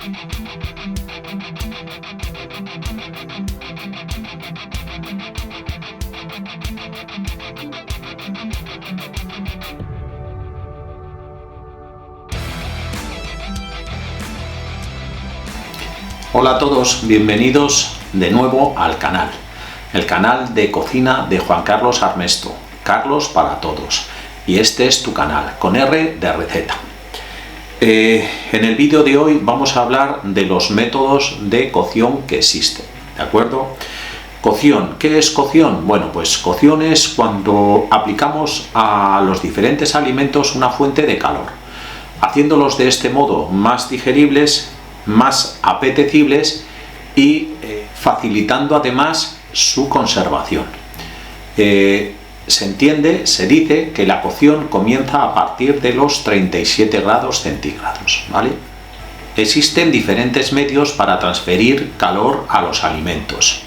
Hola a todos, bienvenidos de nuevo al canal, el canal de cocina de Juan Carlos Armesto, Carlos para todos, y este es tu canal, con R de receta. En el vídeo de hoy vamos a hablar de los métodos de cocción que existen, ¿de acuerdo? Cocción, ¿qué es cocción? Bueno, pues cocción es cuando aplicamos a los diferentes alimentos una fuente de calor, haciéndolos de este modo más digeribles, más apetecibles y facilitando además su conservación. Se entiende, se dice que la cocción comienza a partir de los 37 grados centígrados, ¿vale? Existen diferentes medios para transferir calor a los alimentos,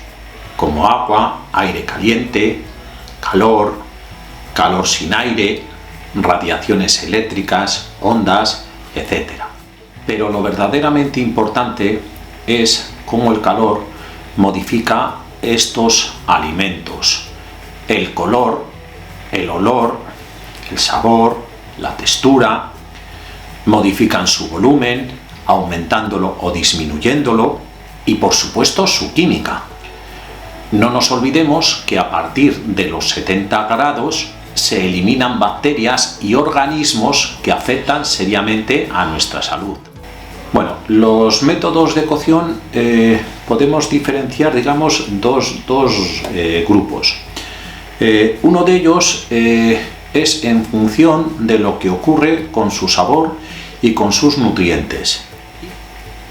como agua, aire caliente, calor, calor sin aire, radiaciones eléctricas, ondas, etc. Pero lo verdaderamente importante es cómo el calor modifica estos alimentos. El color, el olor, el sabor, la textura, modifican su volumen, aumentándolo o disminuyéndolo, y por supuesto su química. No nos olvidemos que a partir de los 70 grados se eliminan bacterias y organismos que afectan seriamente a nuestra salud. Bueno, los métodos de cocción podemos diferenciar, digamos, dos grupos. Uno de ellos es en función de lo que ocurre con su sabor y con sus nutrientes.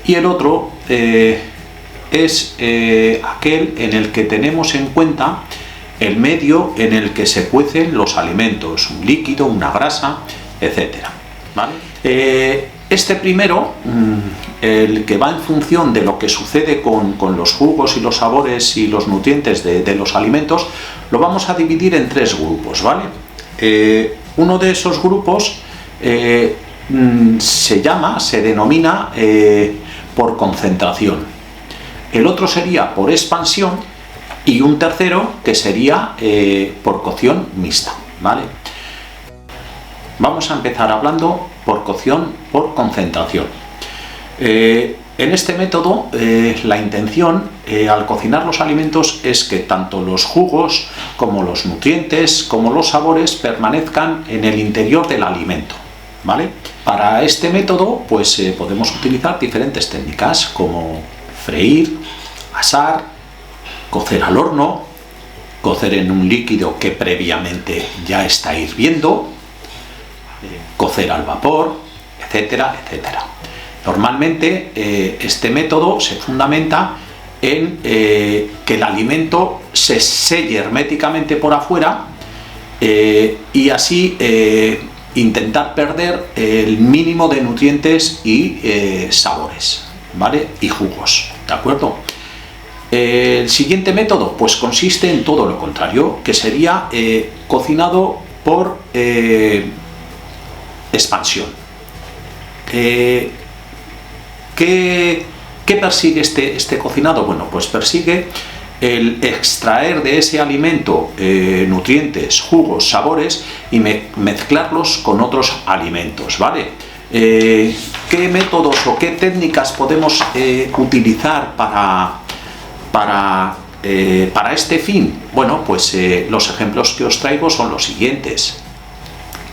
Y el otro es aquel en el que tenemos en cuenta el medio en el que se cuecen los alimentos, un líquido, una grasa, etc. ¿Vale? Este primero, el que va en función de lo que sucede con los jugos y los sabores y los nutrientes de los alimentos, lo vamos a dividir en tres grupos, ¿vale? Uno de esos grupos se denomina por concentración. El otro sería por expansión y un tercero que sería por cocción mixta, ¿vale? Vamos a empezar hablando por cocción por concentración. En este método la intención al cocinar los alimentos es que tanto los jugos como los nutrientes como los sabores permanezcan en el interior del alimento, ¿vale? Para este método pues podemos utilizar diferentes técnicas como freír, asar, cocer al horno, cocer en un líquido que previamente ya está hirviendo, cocer al vapor, etcétera, etcétera. Normalmente este método se fundamenta en que el alimento se selle herméticamente por afuera y así intentar perder el mínimo de nutrientes y sabores, ¿vale? Y jugos, ¿de acuerdo? El siguiente método pues consiste en todo lo contrario, que sería cocinado por expansión. ¿Qué persigue este cocinado? Bueno, pues persigue el extraer de ese alimento nutrientes, jugos, sabores y mezclarlos con otros alimentos, ¿vale? ¿Qué métodos o qué técnicas podemos utilizar para este fin? Bueno, pues los ejemplos que os traigo son los siguientes.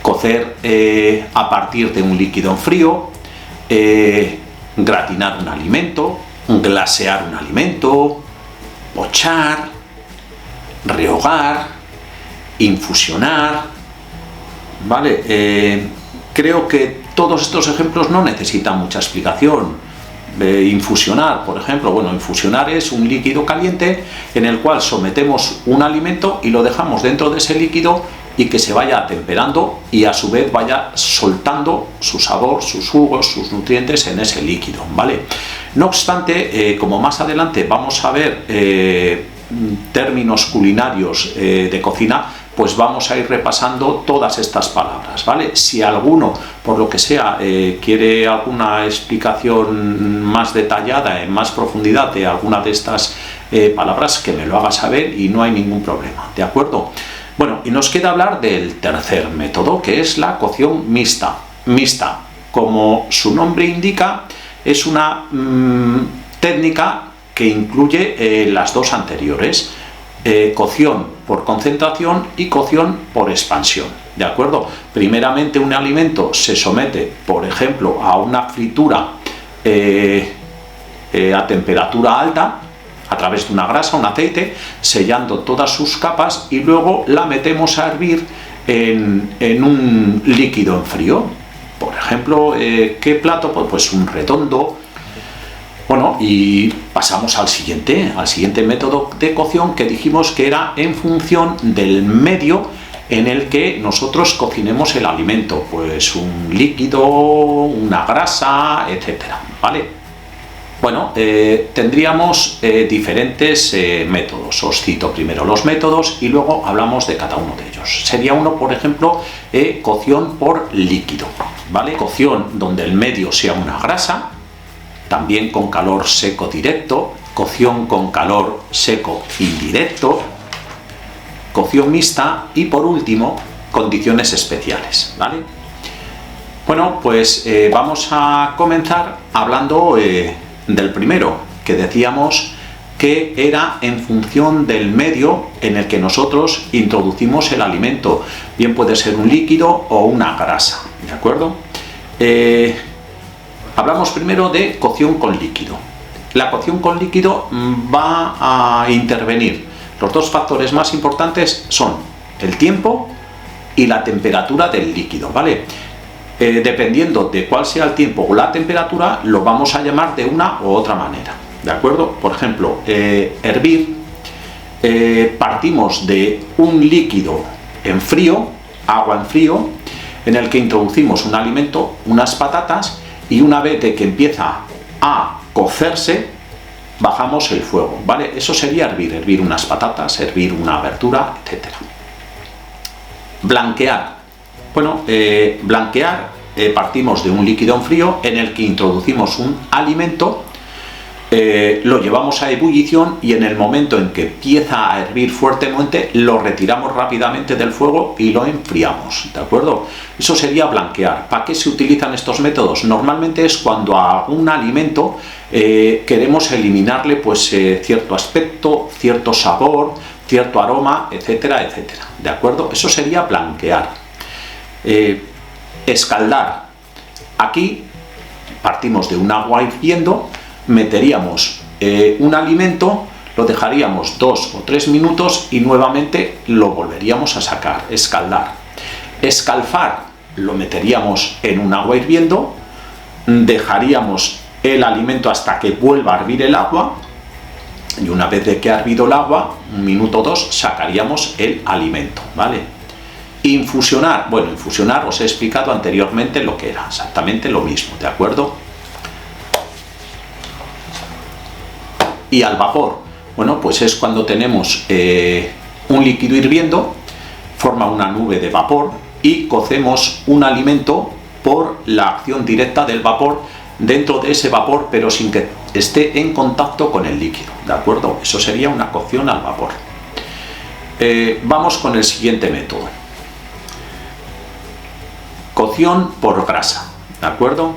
Cocer a partir de un líquido en frío, gratinar un alimento, glasear un alimento, pochar, rehogar, infusionar, ¿vale? Creo que todos estos ejemplos no necesitan mucha explicación. Infusionar, por ejemplo, bueno, infusionar es un líquido caliente en el cual sometemos un alimento y lo dejamos dentro de ese líquido y que se vaya temperando y a su vez vaya soltando su sabor, sus jugos, sus nutrientes en ese líquido, ¿vale? No obstante, como más adelante vamos a ver términos culinarios de cocina, pues vamos a ir repasando todas estas palabras, ¿vale? Si alguno, por lo que sea, quiere alguna explicación más detallada, en más profundidad de alguna de estas palabras, que me lo haga saber y no hay ningún problema, ¿de acuerdo? Bueno, y nos queda hablar del tercer método, que es la cocción mixta. Mixta, como su nombre indica, es una técnica que incluye las dos anteriores, cocción por concentración y cocción por expansión, ¿de acuerdo? Primeramente un alimento se somete, por ejemplo, a una fritura a temperatura alta, a través de una grasa, un aceite, sellando todas sus capas, y luego la metemos a hervir en un líquido en frío. Por ejemplo, ¿qué plato? Pues un redondo. Bueno, y pasamos al siguiente método de cocción, que dijimos que era en función del medio en el que nosotros cocinemos el alimento, pues un líquido, una grasa, etcétera, ¿vale? Bueno, tendríamos diferentes métodos. Os cito primero los métodos y luego hablamos de cada uno de ellos. Sería uno, por ejemplo, cocción por líquido, ¿vale? Cocción donde el medio sea una grasa, también con calor seco directo, cocción con calor seco indirecto, cocción mixta y, por último, condiciones especiales, ¿vale? Bueno, pues vamos a comenzar hablando del primero, que decíamos que era en función del medio en el que nosotros introducimos el alimento, bien puede ser un líquido o una grasa, ¿de acuerdo? Hablamos primero de cocción con líquido. La cocción con líquido va a intervenir. Los dos factores más importantes son el tiempo y la temperatura del líquido, ¿vale? Dependiendo de cuál sea el tiempo o la temperatura, lo vamos a llamar de una u otra manera, ¿de acuerdo? Por ejemplo, hervir, partimos de un líquido en frío, agua en frío, en el que introducimos un alimento, unas patatas, y una vez de que empieza a cocerse, bajamos el fuego, ¿vale? Eso sería hervir unas patatas, hervir una verdura, etcétera. Blanquear. Bueno, blanquear, partimos de un líquido en frío en el que introducimos un alimento, lo llevamos a ebullición y en el momento en que empieza a hervir fuertemente, lo retiramos rápidamente del fuego y lo enfriamos, ¿de acuerdo? Eso sería blanquear. ¿Para qué se utilizan estos métodos? Normalmente es cuando a un alimento queremos eliminarle pues cierto aspecto, cierto sabor, cierto aroma, etcétera, etcétera, ¿de acuerdo? Eso sería blanquear. Escaldar. Aquí partimos de un agua hirviendo, meteríamos un alimento, lo dejaríamos 2 o 3 minutos y nuevamente lo volveríamos a sacar. Escaldar. Escalfar, lo meteríamos en un agua hirviendo, dejaríamos el alimento hasta que vuelva a hervir el agua y una vez de que ha hervido el agua, 1 minuto o 2, sacaríamos el alimento, ¿vale? Infusionar. Bueno, infusionar os he explicado anteriormente lo que era, exactamente lo mismo, ¿de acuerdo? Y al vapor, bueno, pues es cuando tenemos un líquido hirviendo, forma una nube de vapor y cocemos un alimento por la acción directa del vapor dentro de ese vapor, pero sin que esté en contacto con el líquido, ¿de acuerdo? Eso sería una cocción al vapor. Vamos con el siguiente método. Cocción por grasa, ¿de acuerdo?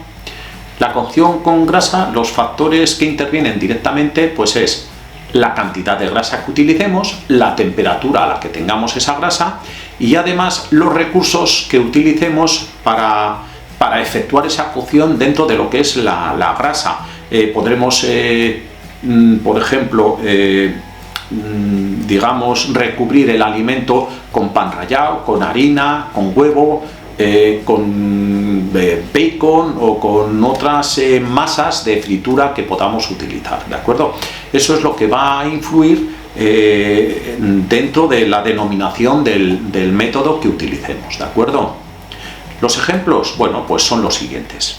La cocción con grasa, los factores que intervienen directamente pues es la cantidad de grasa que utilicemos, la temperatura a la que tengamos esa grasa y además los recursos que utilicemos para efectuar esa cocción dentro de lo que es la grasa. Podremos, por ejemplo, digamos, recubrir el alimento con pan rallado, con harina, con huevo, con bacon o con otras masas de fritura que podamos utilizar, ¿de acuerdo? Eso es lo que va a influir dentro de la denominación del método que utilicemos, ¿de acuerdo? Los ejemplos, bueno, pues son los siguientes.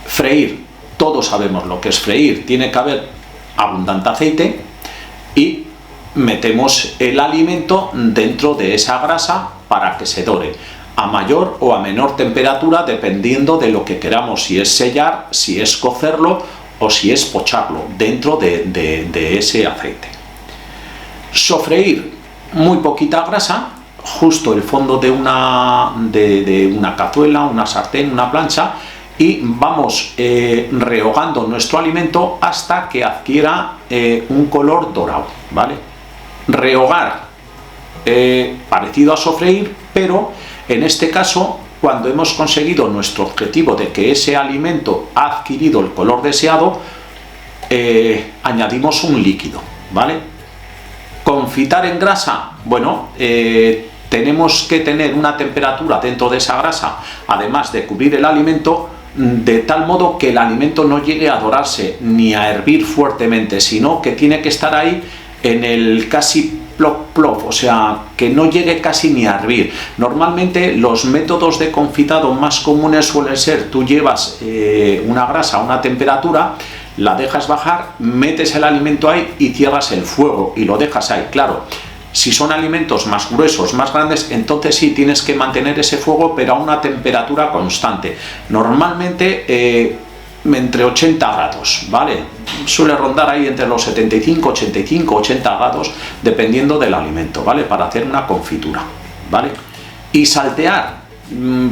Freír, todos sabemos lo que es freír, tiene que haber abundante aceite y metemos el alimento dentro de esa grasa para que se dore a mayor o a menor temperatura, dependiendo de lo que queramos, si es sellar, si es cocerlo o si es pocharlo dentro de ese aceite. Sofreír muy poquita grasa, justo el fondo de una cazuela, una sartén, una plancha, y vamos rehogando nuestro alimento hasta que adquiera un color dorado, ¿vale? Rehogar, parecido a sofreír, pero en este caso, cuando hemos conseguido nuestro objetivo de que ese alimento ha adquirido el color deseado, añadimos un líquido, ¿vale? Confitar en grasa, bueno, tenemos que tener una temperatura dentro de esa grasa, además de cubrir el alimento, de tal modo que el alimento no llegue a dorarse ni a hervir fuertemente, sino que tiene que estar ahí en el casi plop plop, o sea, que no llegue casi ni a hervir. Normalmente los métodos de confitado más comunes suelen ser: tú llevas una grasa a una temperatura, la dejas bajar, metes el alimento ahí y cierras el fuego y lo dejas ahí. Claro, si son alimentos más gruesos, más grandes, entonces sí tienes que mantener ese fuego, pero a una temperatura constante. Normalmente entre 80 grados, ¿vale? Suele rondar ahí entre los 75, 85, 80 grados, dependiendo del alimento, ¿vale? Para hacer una confitura, ¿vale? Y saltear,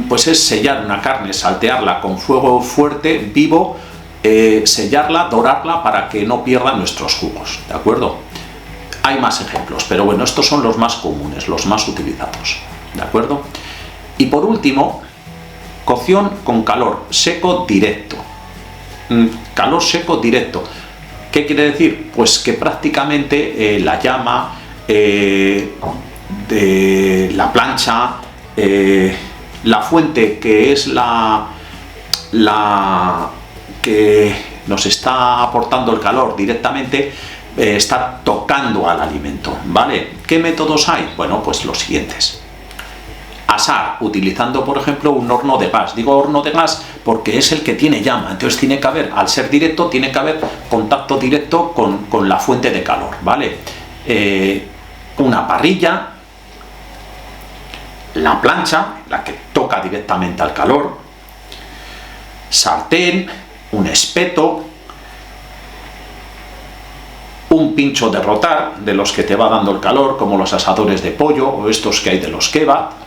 pues es sellar una carne, saltearla con fuego fuerte, vivo, sellarla, dorarla para que no pierda nuestros jugos, ¿de acuerdo? Hay más ejemplos, pero bueno, estos son los más comunes, los más utilizados, ¿de acuerdo? Y por último, cocción con calor seco directo. Calor seco directo. ¿Qué quiere decir? Pues que prácticamente la llama de la plancha, la fuente que es la que nos está aportando el calor directamente, está tocando al alimento, ¿vale? ¿Qué métodos hay? Bueno, pues los siguientes. Asar, utilizando por ejemplo un horno de gas. Digo horno de gas porque es el que tiene llama, entonces tiene que haber, al ser directo, tiene que haber contacto directo con la fuente de calor, ¿vale? Una parrilla, la plancha, la que toca directamente al calor, sartén, un espeto, un pincho de rotar, de los que te va dando el calor, como los asadores de pollo o estos que hay de los kebab,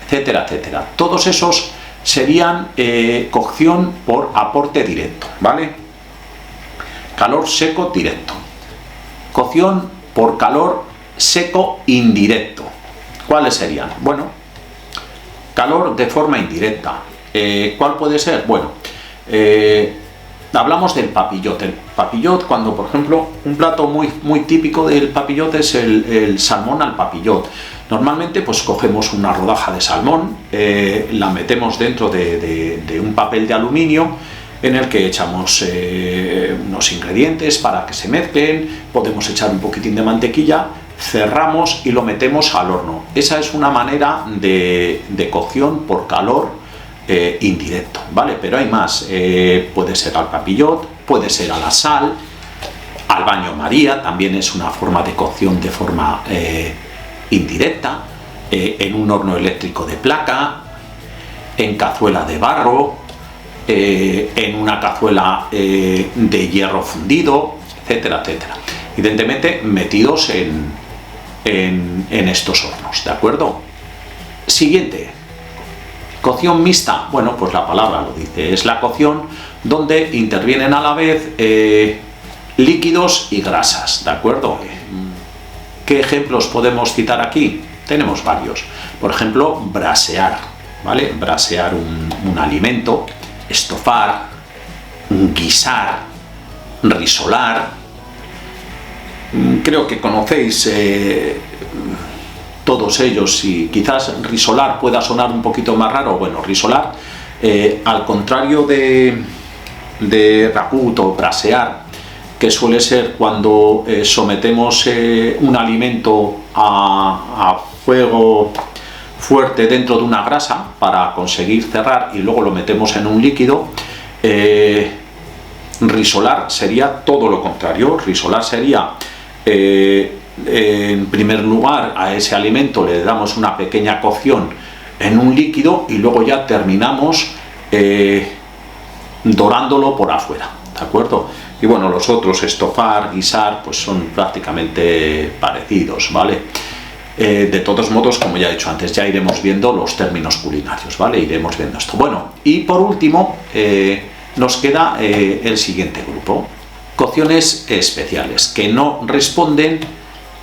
etcétera, etcétera. Todos esos serían cocción por aporte directo, ¿vale? Calor seco directo. Cocción por calor seco indirecto. ¿Cuáles serían? Bueno, calor de forma indirecta. ¿Cuál puede ser? Bueno, hablamos del papillote. El papillot, cuando por ejemplo un plato muy típico del papillot es el salmón al papillot. Normalmente pues cogemos una rodaja de salmón, la metemos dentro de un papel de aluminio en el que echamos unos ingredientes para que se mezclen, podemos echar un poquitín de mantequilla, cerramos y lo metemos al horno. Esa es una manera de cocción por calor indirecto, ¿vale? Pero hay más, puede ser al papillot, puede ser a la sal, al baño María, también es una forma de cocción de forma indirecta, en un horno eléctrico de placa, en cazuela de barro, en una cazuela de hierro fundido, etcétera, etcétera. Evidentemente metidos en estos hornos, ¿de acuerdo? Siguiente, cocción mixta. Bueno, pues la palabra lo dice, es la cocción donde intervienen a la vez líquidos y grasas, ¿de acuerdo? ¿Qué ejemplos podemos citar aquí? Tenemos varios. Por ejemplo, brasear, ¿vale? Brasear un alimento, estofar, guisar, risolar. Creo que conocéis todos ellos, y quizás risolar pueda sonar un poquito más raro. Bueno, risolar, al contrario de racut o brasear, que suele ser cuando sometemos un alimento a fuego fuerte dentro de una grasa para conseguir cerrar y luego lo metemos en un líquido. Risolar sería todo lo contrario. Risolar sería en primer lugar a ese alimento le damos una pequeña cocción en un líquido y luego ya terminamos dorándolo por afuera, ¿de acuerdo? Y bueno, los otros, estofar, guisar, pues son prácticamente parecidos, ¿vale? De todos modos, como ya he dicho antes, ya iremos viendo los términos culinarios, ¿vale? Iremos viendo esto. Bueno, y por último, nos queda el siguiente grupo, cocciones especiales, que no responden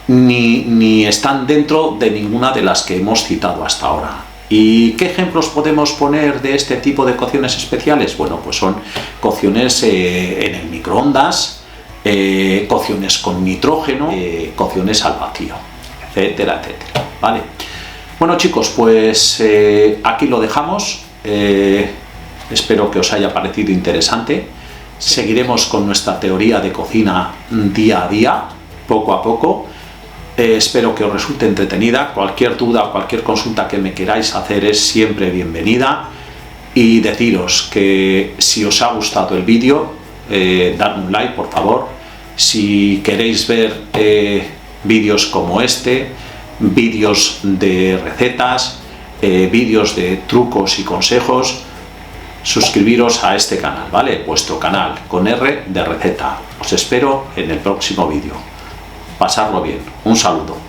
ni están dentro de ninguna de las que hemos citado hasta ahora. ¿Y qué ejemplos podemos poner de este tipo de cocciones especiales? Bueno, pues son cocciones en el microondas, cocciones con nitrógeno, cocciones al vacío, etcétera, etcétera, ¿vale? Bueno, chicos, pues aquí lo dejamos. Espero que os haya parecido interesante. Seguiremos con nuestra teoría de cocina día a día, poco a poco. Espero que os resulte entretenida. Cualquier duda o cualquier consulta que me queráis hacer es siempre bienvenida. Y deciros que si os ha gustado el vídeo, dadme un like, por favor. Si queréis ver vídeos como este, vídeos de recetas, vídeos de trucos y consejos, suscribiros a este canal, ¿vale? Vuestro canal con R de receta. Os espero en el próximo vídeo. Pasarlo bien. Un saludo.